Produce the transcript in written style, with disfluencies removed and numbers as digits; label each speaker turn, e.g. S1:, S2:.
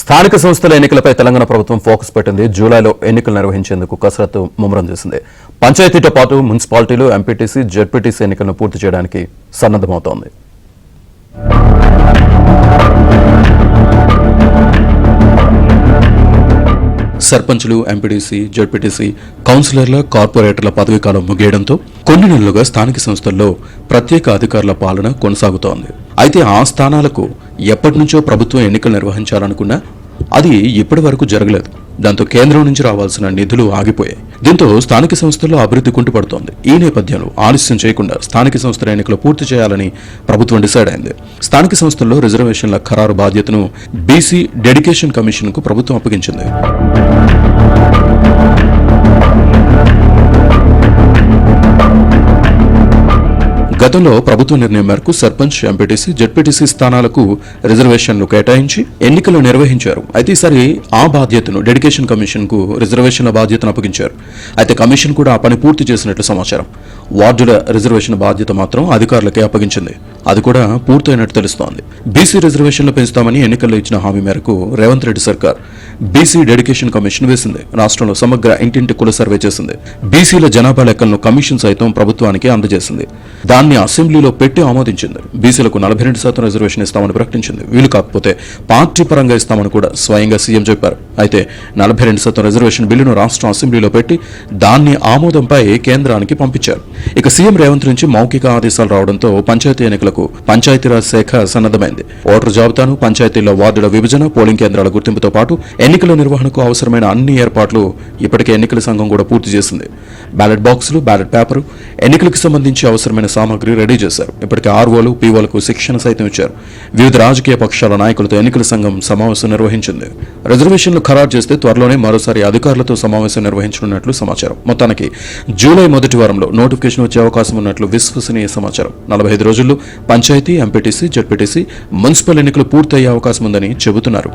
S1: స్థానిక సంస్థల ఎన్నికలపై తెలంగాణ ప్రభుత్వం ఫోకస్ పెట్టింది. జూలైలో ఎన్నికలు నిర్వహించేందుకు కసరత్తు ముమ్మరం చేసింది. పంచాయతీతో పాటు మున్సిపాలిటీలు, ఎంపీటీసీ, జెడ్పీటీసీ ఎన్నికలను పూర్తి చేయడానికి సన్నద్దమవుతోంది. సర్పంచులు, ఎంపీటీసీ, జెడ్పీటీసీ, కౌన్సిలర్ల, కార్పొరేటర్ల పదవీకాలం ముగియడంతో కొన్ని నెలలుగా స్థానిక సంస్థల్లో ప్రత్యేక అధికారుల పాలన కొనసాగుతోంది. అయితే ఆ స్థానాలకు ఎప్పటి నుంచో ప్రభుత్వం ఎన్నికలు నిర్వహించాలనుకున్నా అది ఇప్పటి వరకు జరగలేదు. దాంతో కేంద్రం నుంచి రావాల్సిన నిధులు ఆగిపోయాయి. దీంతో స్థానిక సంస్థల్లో అభివృద్ధి కుంటుపడుతోంది. ఈ నేపథ్యంలో ఆలస్యం చేయకుండా స్థానిక సంస్థల ఎన్నికలు పూర్తి చేయాలని ప్రభుత్వం డిసైడ్ అయింది. స్థానిక సంస్థల్లో రిజర్వేషన్ల ఖరారు బాధ్యతను బీసీ డెడికేషన్ కమిషన్ కు ప్రభుత్వం అప్పగించింది. గతంలో ప్రభుత్వ నిర్ణయం మేరకు సర్పంచ్, ఎంపీటీసీ, జెడ్పీటీసీ స్థానాలకు రిజర్వేషన్లు కేటాయించి ఎన్నికలు నిర్వహించారు. అయితే ఈసారి ఆ బాధ్యతను డెడికేషన్ కమిషన్ కు రిజర్వేషన్ల బాధ్యతను అప్పగించారు. అయితే కమిషన్ కూడా ఆ పని పూర్తి చేసినట్లు సమాచారం. వార్డుల రిజర్వేషన్ బాధ్యత మాత్రం అధికారులకే అప్పగించింది. అది కూడా పూర్తయినట్టు తెలుస్తోంది. బీసీ రిజర్వేషన్లు పెంచుతామని ఎన్నికల్లో ఇచ్చిన హామీ మేరకు రేవంత్ రెడ్డి సర్కార్ బీసీ డెడికేషన్ కమిషన్ వేసింది. రాష్ట్రంలో సమగ్ర ఇంటింటి కుల సర్వే చేసింది. బీసీల జనాభా లెక్కలను కమిషన్ సైతం ప్రభుత్వానికి అందజేసింది. దాన్ని అసెంబ్లీలో పెట్టి ఆమోదించింది. బీసీలకు 42% రిజర్వేషన్ ఇస్తామని ప్రకటించింది. వీలు కాకపోతే పార్టీ పరంగా ఇస్తామని కూడా స్వయంగా సీఎం చెప్పారు. అయితే 42% రిజర్వేషన్ బిల్లును రాష్ట్ర అసెంబ్లీలో పెట్టి దాన్ని ఆమోదంపై కేంద్రానికి పంపించారు. ఇక సీఎం రేవంత్ నుంచి మౌఖిక ఆదేశాలు రావడంతో పంచాయతీ ఎన్నికలకు పంచాయతీరాజ్ శాఖ సన్నద్దమైంది. ఓటరు జాబితాను, పంచాయతీల్లో వార్డుల విభజన, పోలింగ్ కేంద్రాల గుర్తింపుతో పాటు ఎన్నికల నిర్వహణకు అవసరమైన అన్ని ఏర్పాట్లు ఇప్పటికే ఎన్నికల సంఘం కూడా పూర్తి చేసింది. బ్యాలెట్ బాక్సులు, బ్యాలెట్ పేపరు, ఎన్నికలకు సంబంధించి అవసరమైన సామాగ్రి రెడీ చేశారు. ఇప్పటికే ఆర్ఓలు, పీఓలకు శిక్షణ సైతం ఇచ్చారు. వివిధ రాజకీయ పక్షాల నాయకులతో ఎన్నికల సంఘం సమావేశం నిర్వహించింది. రిజర్వేషన్లు ఖరారు చేస్తే త్వరలోనే మరోసారి అధికారులతో సమావేశం నిర్వహించనున్నట్లు సమాచారం. మొత్తానికి జూలై మొదటి వారంలో నోటిఫికేషన్ వచ్చే అవకాశం ఉన్నట్లు విశ్వసనీయ సమాచారం. 45 రోజుల్లో పంచాయతీ, ఎంపీటీసీ, జెడ్పీటీసీ, మున్సిపల్ ఎన్నికలు పూర్తయ్యే అవకాశం ఉందని చెబుతున్నారు.